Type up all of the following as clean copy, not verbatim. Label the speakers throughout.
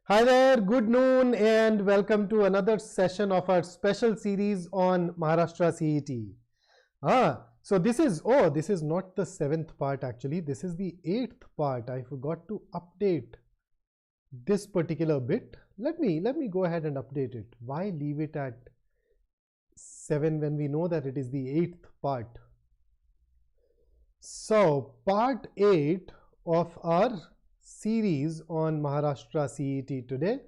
Speaker 1: Hi there, good noon and welcome to another session of our special series on Maharashtra CET. So this is not the 7th part actually, this is the 8th part. I forgot to update this particular bit. Let me go ahead and update it. Why leave it at 7 when we know that it is the 8th part? So part 8 of our series on Maharashtra CET today,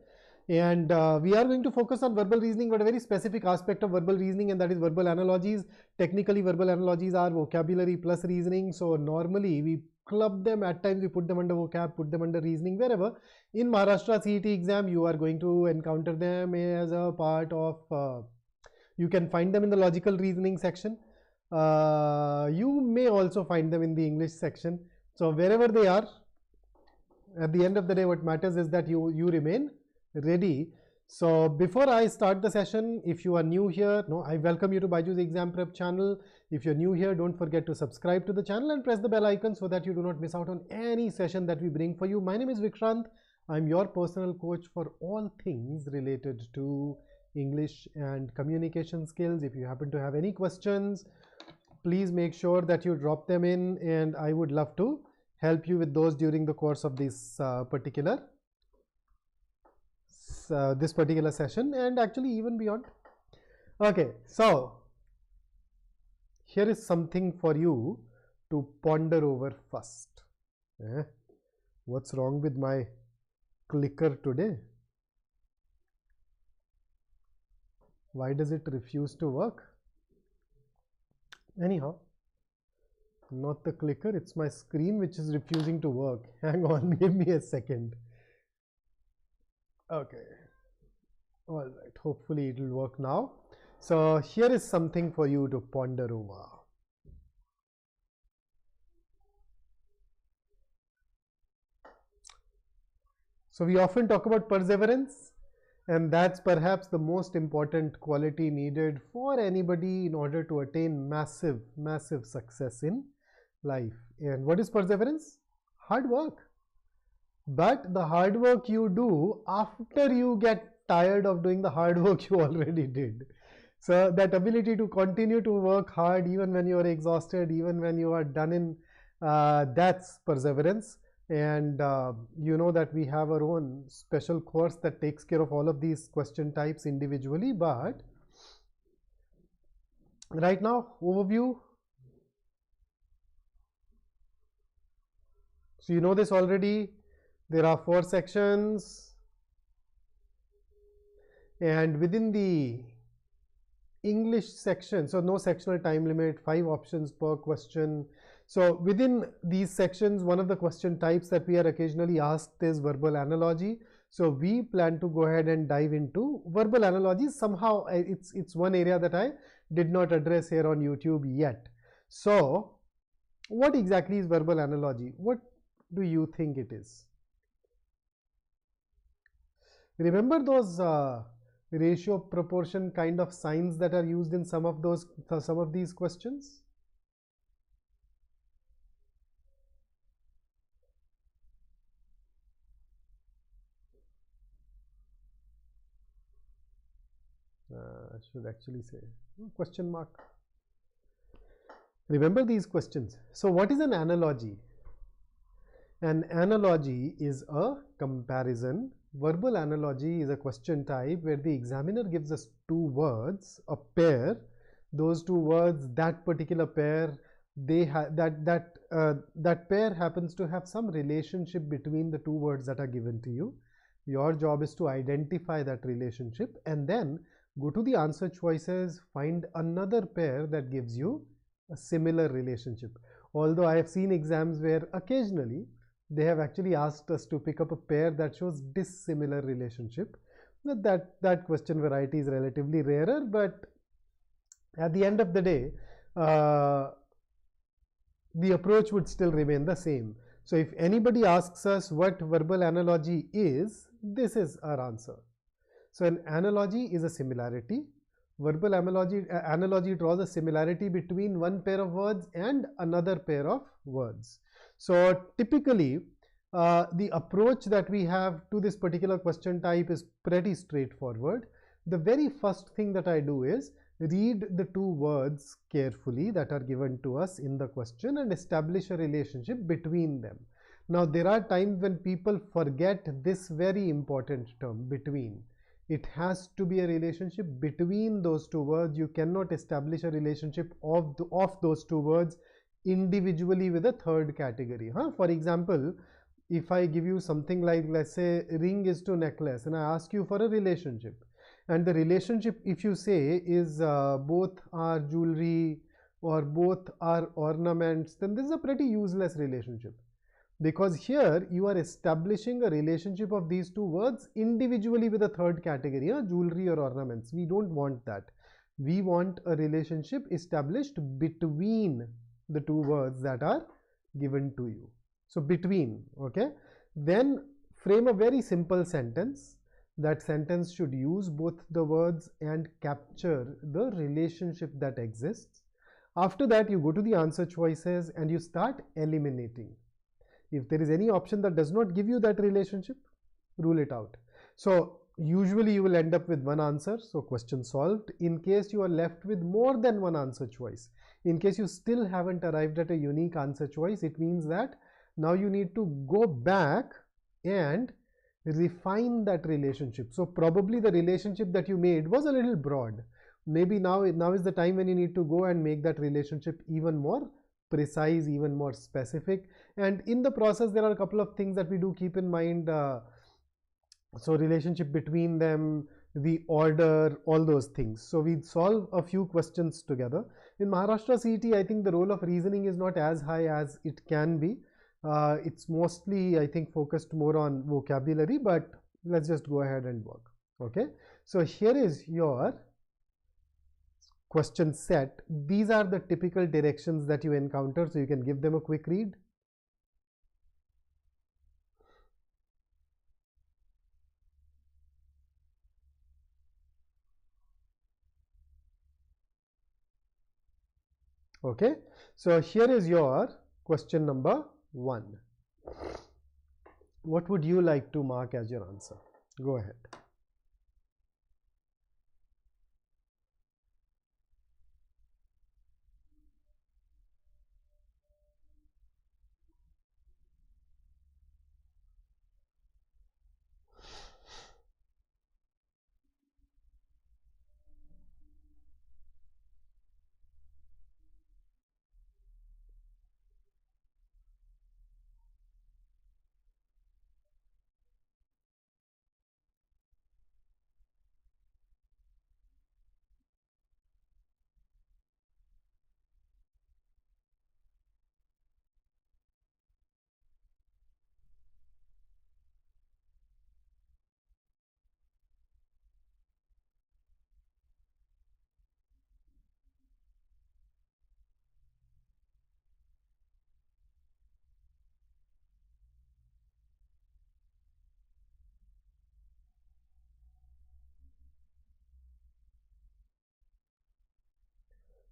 Speaker 1: and we are going to focus on verbal reasoning, but a very specific aspect of verbal reasoning, and that is verbal analogies. Technically, verbal analogies are vocabulary plus reasoning. So normally we club them, at times we put them under vocab, put them under reasoning, wherever. In Maharashtra CET exam, you are going to encounter them as a part of, you can find them in the logical reasoning section. You may also find them in the English section. So wherever they are, at the end of the day, what matters is that you remain ready. So before I start the session, if you are new here, I welcome you to BYJU'S Exam Prep channel. If you're new here, don't forget to subscribe to the channel and press the bell icon so that you do not miss out on any session that we bring for you. My name is Vikrant. I'm your personal coach for all things related to English and communication skills. If you happen to have any questions, please make sure that you drop them in, and I would love to help you with those during the course of this particular session, and actually even beyond. Okay, so here is something for you to ponder over first. What's wrong with my clicker today? Why does it refuse to work? Anyhow, not the clicker, it's my screen which is refusing to work. Hang on, give me a second. Okay, all right, hopefully it will work now. So here is something for you to ponder over. So we often talk about perseverance, and that's perhaps the most important quality needed for anybody in order to attain massive success in life. And what is perseverance? Hard work. But the hard work you do after you get tired of doing the hard work you already did. So that ability to continue to work hard even when you are exhausted, even when you are done in, that's perseverance. And you know that we have our own special course that takes care of all of these question types individually. But right now, overview. So you know this already. There are 4 sections, and within the English section, so no sectional time limit, 5 options per question. So within these sections, one of the question types that we are occasionally asked is verbal analogy. So we plan to go ahead and dive into verbal analogies. Somehow it's one area that I did not address here on YouTube yet. So what exactly is verbal analogy? What do you think it is? Remember those ratio proportion kind of signs that are used in some of these questions? I should actually say question mark. Remember these questions. So what is an analogy? An analogy is a comparison. Verbal analogy is a question type where the examiner gives us 2 words, a pair. Those 2 words, that particular pair, they have that pair happens to have some relationship between the 2 words that are given to you. Your job is to identify that relationship and then go to the answer choices, find another pair that gives you a similar relationship. Although I have seen exams where occasionally they have actually asked us to pick up a pair that shows dissimilar relationship. That question variety is relatively rarer, but at the end of the day, the approach would still remain the same. So if anybody asks us what verbal analogy is, this is our answer. So an analogy is a similarity. Verbal analogy draws a similarity between one pair of words and another pair of words. So typically The approach that we have to this particular question type is pretty straightforward. The very first thing that I do is read the two words carefully that are given to us in the question and establish a relationship between them. Now, there are times when people forget this very important term, between. It has to be a relationship between those two words. You cannot establish a relationship of those two words individually with a third category. For example, if I give you something like, let's say, ring is to necklace, and I ask you for a relationship, and the relationship, if you say, is both are jewelry or both are ornaments, then this is a pretty useless relationship, because here you are establishing a relationship of these two words individually with a third category, jewelry or ornaments. We don't want that. We want a relationship established between the two words that are given to you. So between, okay, then frame a very simple sentence. That sentence should use both the words and capture the relationship that exists. After that, you go to the answer choices and you start eliminating. If there is any option that does not give you that relationship, rule it out. So usually you will end up with one answer, so question solved. In case you are left with more than one answer choice, in case you still haven't arrived at a unique answer choice, it means that now you need to go back and refine that relationship. So probably the relationship that you made was a little broad. Maybe now is the time when you need to go and make that relationship even more precise, even more specific. And in the process, there are a couple of things that we do keep in mind. So relationship between them, the order, all those things. So we solve a few questions together. In Maharashtra CET, I think the role of reasoning is not as high as it can be. It's mostly, I think, focused more on vocabulary, but let's just go ahead and work. Okay, so here is your question set. These are the typical directions that you encounter, so you can give them a quick read. Okay, so here is your question number 1. What would you like to mark as your answer? Go ahead.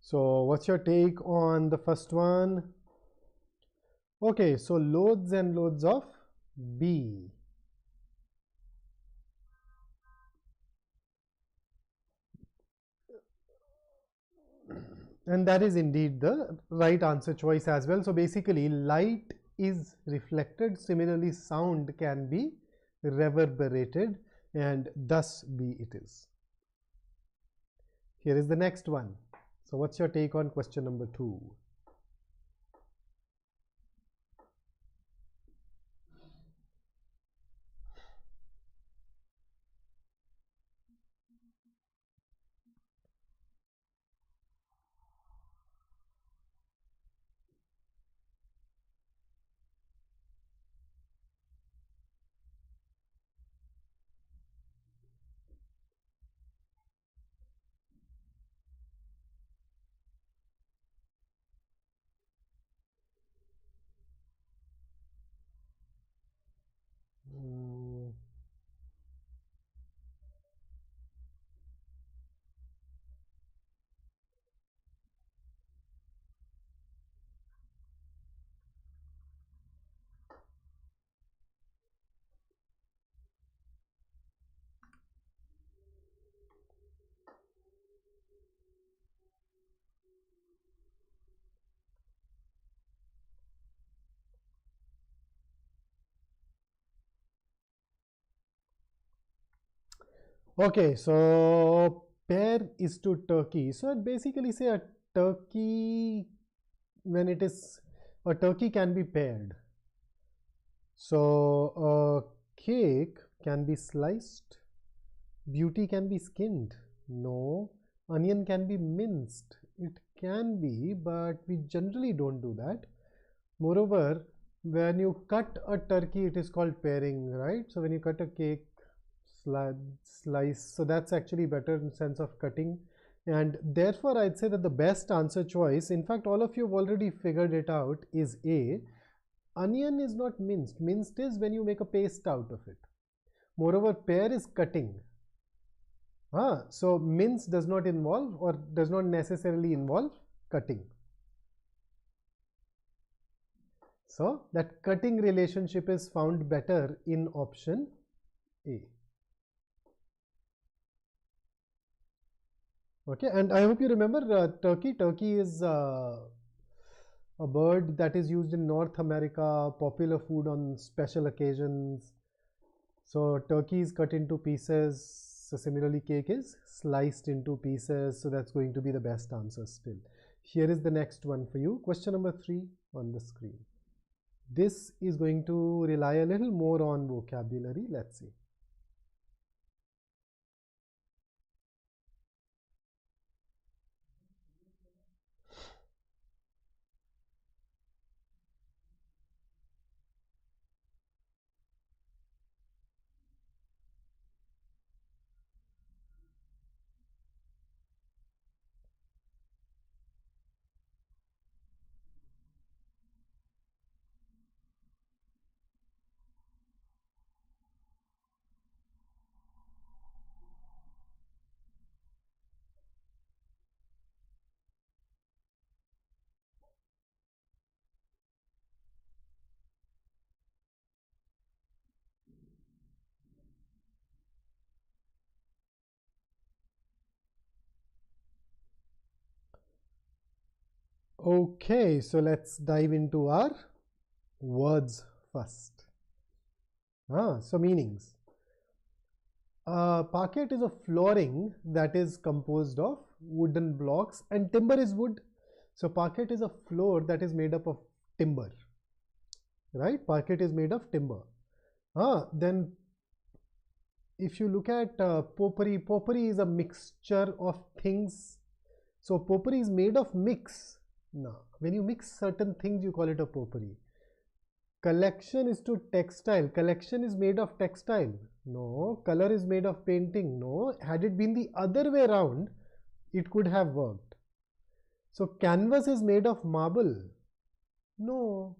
Speaker 1: So what's your take on the first one? Okay, so loads and loads of B. And that is indeed the right answer choice as well. So basically, light is reflected. Similarly, sound can be reverberated, and thus B it is. Here is the next one. So what's your take on question number 2? Okay, so pair is to Turkey. So I'd basically say a turkey, when it is, a turkey can be paired. So a cake can be sliced. Beauty can be skinned. No. Onion can be minced. It can be, but we generally don't do that. Moreover, when you cut a turkey, it is called pairing, right? So when you cut a cake, slice, so that's actually better in sense of cutting. And therefore, I'd say that the best answer choice, in fact, all of you have already figured it out, is A. Onion is not minced. Minced is when you make a paste out of it. Moreover, pair is cutting. So mince does not involve or does not necessarily involve cutting. So that cutting relationship is found better in option A. Okay, and I hope you remember turkey. Turkey is a bird that is used in North America, popular food on special occasions. So turkey is cut into pieces. So similarly, cake is sliced into pieces. So that's going to be the best answer still. Here is the next one for you. Question number 3 on the screen. This is going to rely a little more on vocabulary. Let's see. Okay, so let's dive into our words first. So meanings. Parquet is a flooring that is composed of wooden blocks, and timber is wood. So parquet is a floor that is made up of timber, right? Parquet is made of timber. Then if you look at potpourri, potpourri is a mixture of things. So potpourri is made of mix. Now, when you mix certain things, you call it a potpourri. Collection is to textile. Collection is made of textile. No. Color is made of painting. No. Had it been the other way around, it could have worked. So canvas is made of marble. No.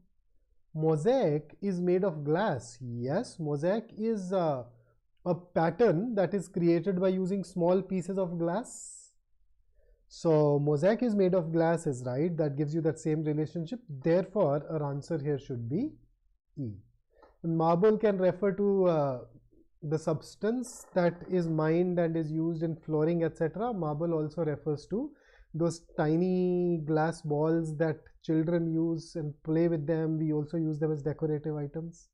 Speaker 1: Mosaic is made of glass. Yes, mosaic is a pattern that is created by using small pieces of glass. So mosaic is made of glass is right. That gives you that same relationship. Therefore, our answer here should be E. Marble can refer to the substance that is mined and is used in flooring, etc. Marble also refers to those tiny glass balls that children use and play with them. We also use them as decorative items,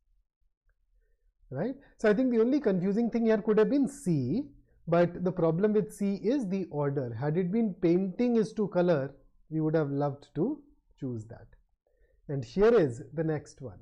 Speaker 1: right? So I think the only confusing thing here could have been C, but the problem with C is the order. Had it been painting is to color, we would have loved to choose that. And here is the next one.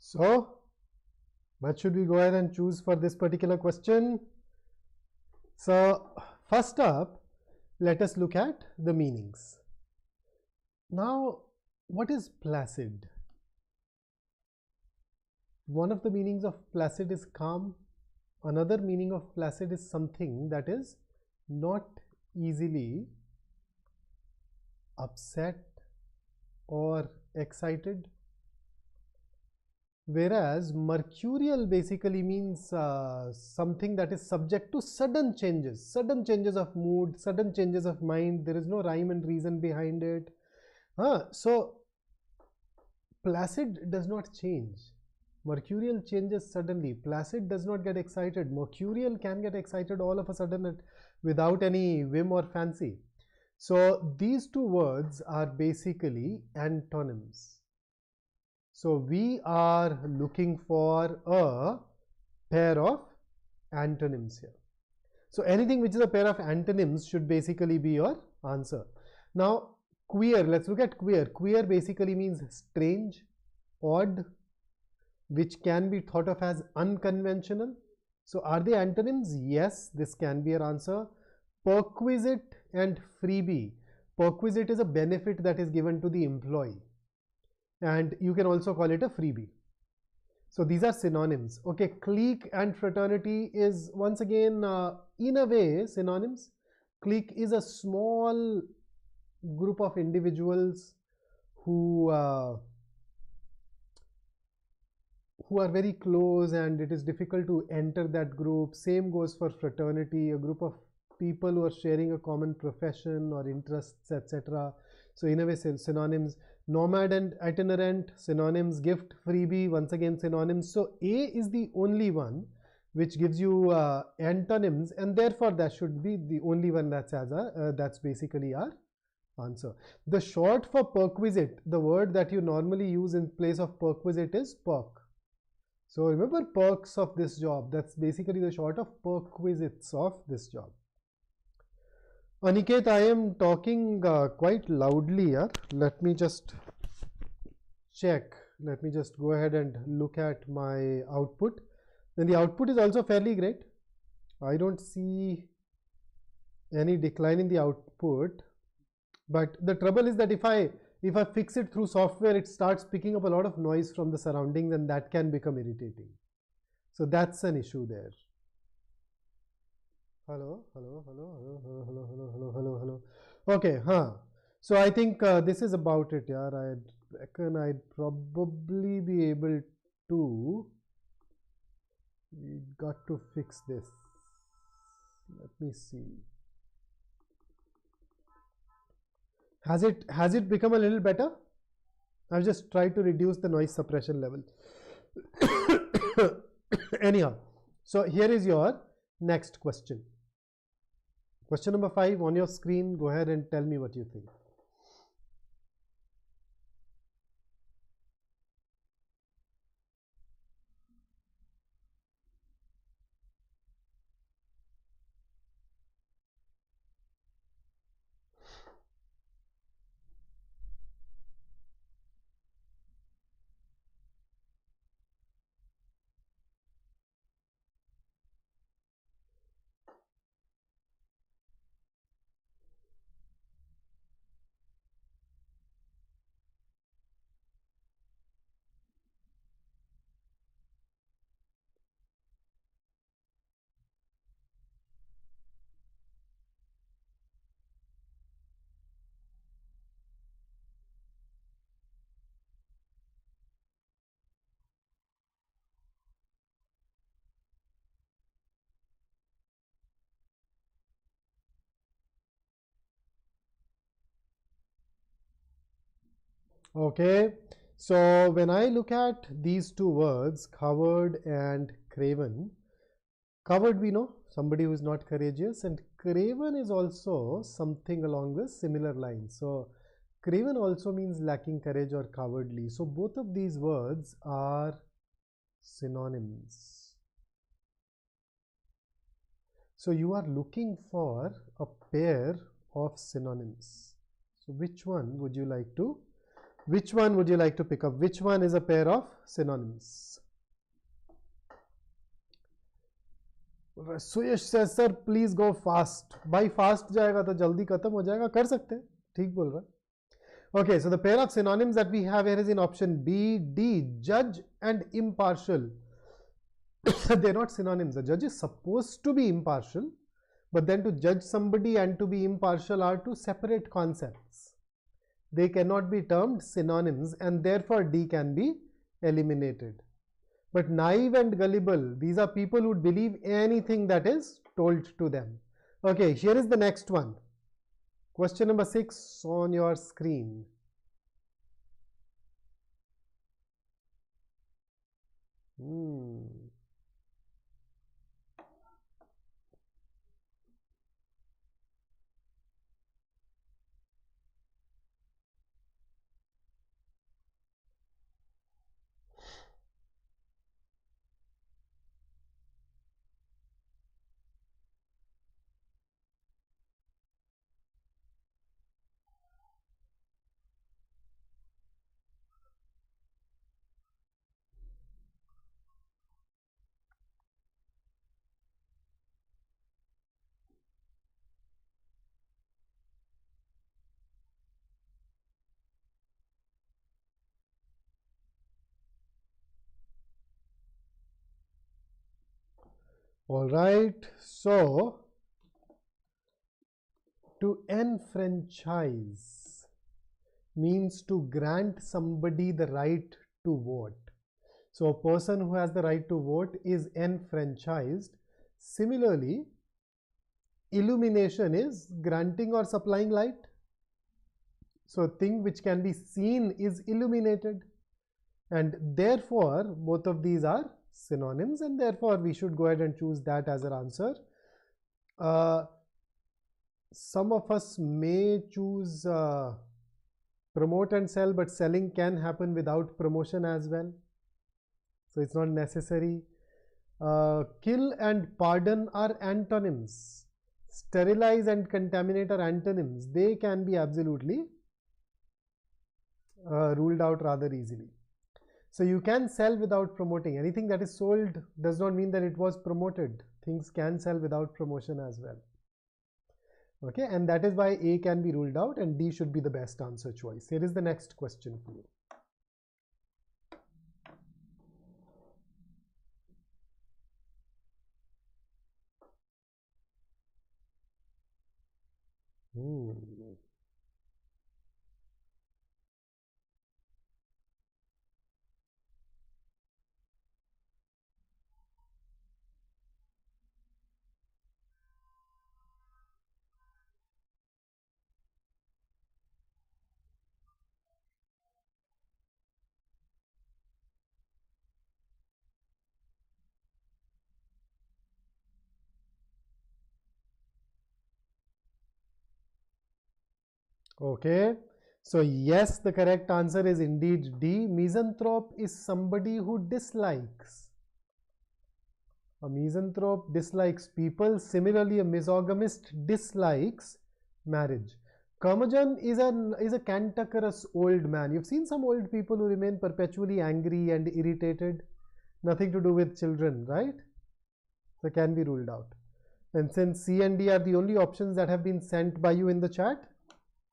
Speaker 1: So, what should we go ahead and choose for this particular question? So, first up, let us look at the meanings. Now, what is placid? One of the meanings of placid is calm. Another meaning of placid is something that is not easily upset or excited. Whereas mercurial basically means something that is subject to sudden changes of mood, sudden changes of mind. There is no rhyme and reason behind it. So placid does not change. Mercurial changes suddenly. Placid does not get excited. Mercurial can get excited all of a sudden without any whim or fancy. So these two words are basically antonyms. So we are looking for a pair of antonyms here. So anything which is a pair of antonyms should basically be your answer. Now queer, let's look at queer. Queer basically means strange, odd, which can be thought of as unconventional. So are they antonyms? Yes, this can be your answer. Perquisite and freebie. Perquisite is a benefit that is given to the employee, and you can also call it a freebie. So these are synonyms. Okay, clique and fraternity is once again in a way synonyms. Clique is a small group of individuals who are very close, and it is difficult to enter that group. Same goes for fraternity, a group of people who are sharing a common profession or interests, etc. So in a way synonyms. Nomad and itinerant, synonyms. Gift, freebie, once again synonyms. So A is the only one which gives you antonyms, and therefore that should be the only one that's that's basically our answer. The short for perquisite, the word that you normally use in place of perquisite is perk. So remember perks of this job. That's basically the short of perquisites of this job. Aniket, I am talking quite loudly here. Let me just check. Let me just go ahead and look at my output. Then the output is also fairly great. I don't see any decline in the output. But the trouble is that if I fix it through software, it starts picking up a lot of noise from the surroundings, and that can become irritating. So that's an issue there. Hello. Okay, so I think this is about it, yeah. I reckon I'd probably be able to. We got to fix this. Let me see. Has it become a little better? I've just tried to reduce the noise suppression level. Anyhow, so here is your next question. Question number 5 on your screen. Go ahead and tell me what you think. Okay, so when I look at these two words, coward and craven, coward we know, somebody who is not courageous, and craven is also something along the similar lines. So craven also means lacking courage or cowardly. So both of these words are synonyms. So you are looking for a pair of synonyms. So which one would you like to pick up? Which one is a pair of synonyms? Suyash says, sir please go fast. भाई fast जाएगा तो जल्दी खत्म हो जाएगा, कर सकते हैं, ठीक बोल रहा है. Okay, so the pair of synonyms that we have here is in option B, D, judge and impartial. They're not synonyms. The judge is supposed to be impartial, but then to judge somebody and to be impartial are two separate concepts. They cannot be termed synonyms, and therefore D can be eliminated. But naive and gullible, these are people who believe anything that is told to them. Okay, here is the next one. Question number 6 on your screen. All right, so to enfranchise means to grant somebody the right to vote. So a person who has the right to vote is enfranchised. Similarly, illumination is granting or supplying light. So a thing which can be seen is illuminated, and therefore both of these are synonyms, and therefore we should go ahead and choose that as our answer. Some of us may choose promote and sell, but selling can happen without promotion as well, so it's not necessary. Kill and pardon are antonyms. Sterilize and contaminate are antonyms. They can be absolutely ruled out rather easily. So you can sell without promoting. Anything that is sold does not mean that it was promoted. Things can sell without promotion as well. Okay, and that is why A can be ruled out and D should be the best answer choice. Here is the next question for you. Okay, so yes, the correct answer is indeed D. Misanthrope is somebody who dislikes. A misanthrope dislikes people. Similarly, a misogamist dislikes marriage. Curmudgeon is a cantankerous old man. You've seen some old people who remain perpetually angry and irritated. Nothing to do with children, right? So can be ruled out. And since C and D are the only options that have been sent by you in the chat,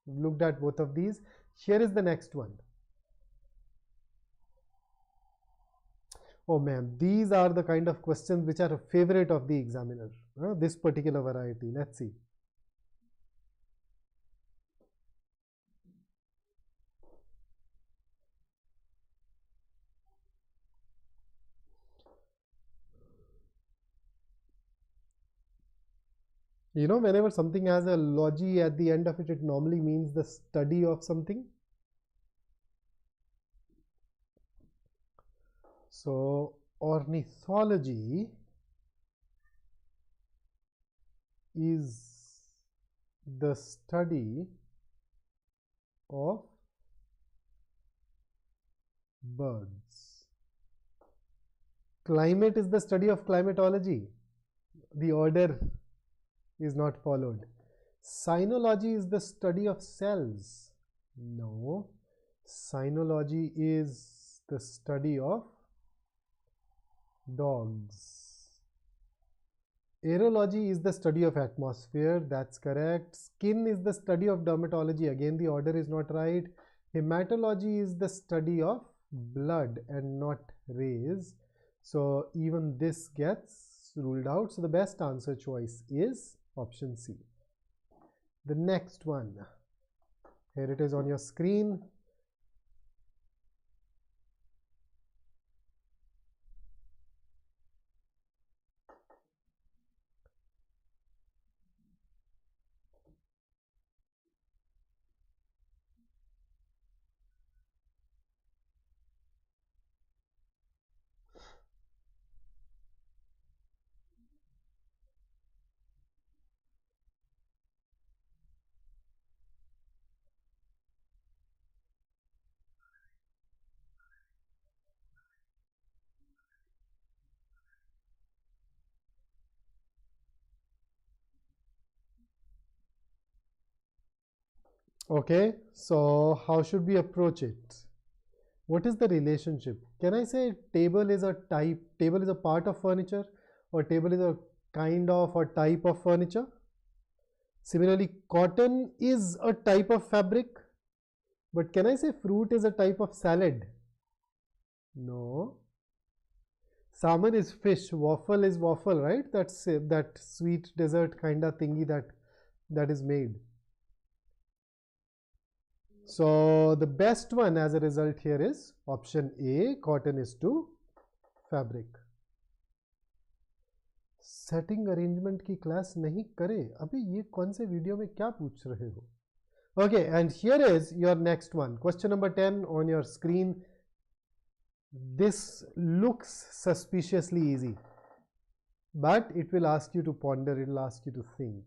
Speaker 1: we've looked at both of these. Here is the next one. Oh man, these are the kind of questions which are a favorite of the examiner. This particular variety. Let's see. You know, whenever something has a logy at the end of it, it normally means the study of something. So, ornithology is the study of birds. Climate is the study of climatology. The order is not followed. Sinology is the study of cells. No. Sinology is the study of dogs. Aerology is the study of atmosphere. That's correct. Skin is the study of dermatology. Again, the order is not right. Hematology is the study of blood and not rays. So even this gets ruled out. So the best answer choice is option C. The next one. Here it is on your screen. Okay, so how should we approach it? What is the relationship? Can I say table is a type, table is a part of furniture, or table is a kind of or type of furniture? Similarly, cotton is a type of fabric, but can I say fruit is a type of salad? No. Salmon is fish, waffle is waffle, right? That's that sweet dessert kind of thingy that is made. So the best one as a result here is option A, cotton is to fabric. Setting arrangement की class नहीं करे, अभी ये कौन से video में क्या पूछ रहे हो? Okay, and here is your next one. Question number 10 on your screen. This looks suspiciously easy, but it will ask you to ponder, it will ask you to think.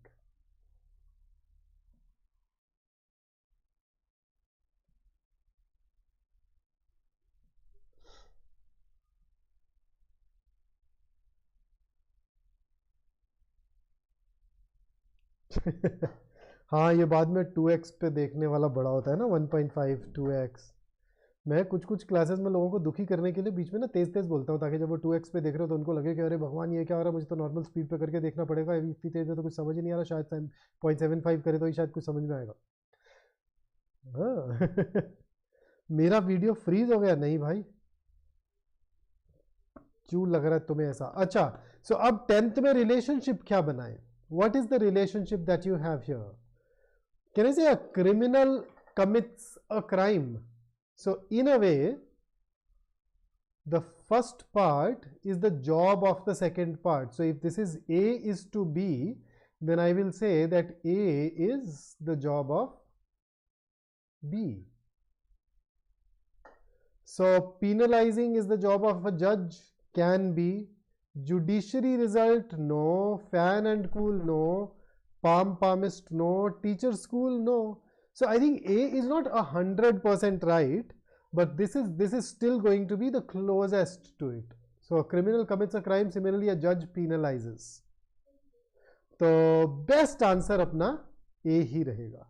Speaker 1: हाँ, ये बाद में 2x पे देखने वाला बड़ा होता है ना, 1.5 2x. मैं कुछ क्लासेस में लोगों को दुखी करने के लिए बीच में ना तेज बोलता हूँ, ताकि जब वो 2x पे देख रहे हो तो उनको लगे कि अरे भगवान ये क्या हो रहा है, मुझे तो नॉर्मल स्पीड पे करके देखना पड़ेगा, इतनी तेज में तो कुछ समझ ही नहीं आ रहा, शायद 0.75 करे तो ही शायद कुछ समझ में आएगा. हाँ. मेरा वीडियो फ्रीज हो गया? नहीं भाई, क्यों लग रहा है तुम्हें ऐसा? अच्छा, सो अब 10th में रिलेशनशिप क्या बनाए? What is the relationship that you have here? Can I say a criminal commits a crime? So in a way, the first part is the job of the second part. So if this is A is to B, then I will say that A is the job of B. So penalizing is the job of a judge, can be. Judiciary result, no. Fan and cool, no. Palmist, no. Teacher school, no. So I think A is not 100% right, but this is still going to be the closest to it. So a criminal commits a crime, similarly a judge penalizes. तो best answer अपना ए ही रहेगा.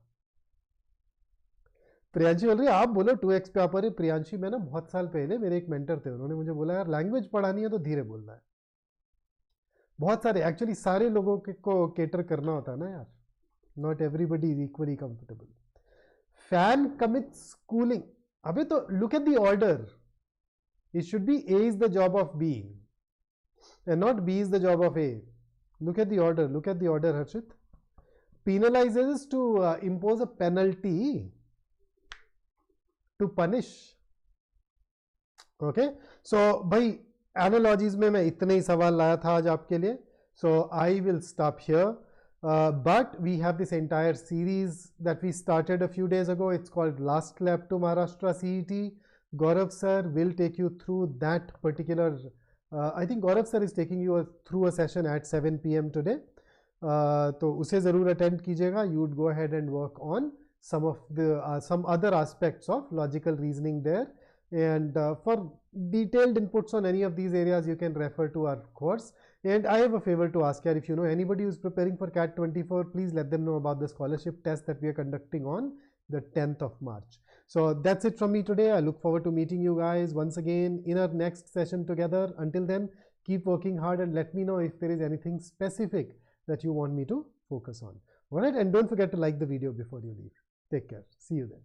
Speaker 1: प्रियांशी बोल रही है आप बोलो 2x पे आप. अरे प्रियांशी, मैं ना बहुत साल पहले मेरे एक मेंटर थे, उन्होंने मुझे बोला यार लैंग्वेज पढ़ानी है तो धीरे बोलना है. बहुत सारे एक्चुअली सारे लोगों को केटर करना होता है ना यार, not everybody is equally comfortable. Fan commits cooling. अबे तो look at the order, it should be A is the job of B and not B is the job of A. Look at the order. Look at the order, Harshit. Penalizes to impose a penalty, to punish. Okay. So, भाई analogies में मैं इतने ही सवाल लाया था आज आपके लिए. So, I will stop here. But we have this entire series that we started a few days ago. It's called Last Lap to Maharashtra CET. Gaurav sir will take you through that particular. I think Gaurav sir is taking you through a session at 7 PM today. तो उसे ज़रूर attend कीजिएगा. You would go ahead and work on some other aspects of logical reasoning there. And for detailed inputs on any of these areas, you can refer to our course. And I have a favor to ask here. If you know anybody who's preparing for CAT 24, please let them know about the scholarship test that we are conducting on the 10th of March. So that's it from me today. I look forward to meeting you guys once again in our next session together. Until then, Keep working hard and let me know if there is anything specific that you want me to focus on. Alright, and don't forget to like the video before you leave. Take care. See you then.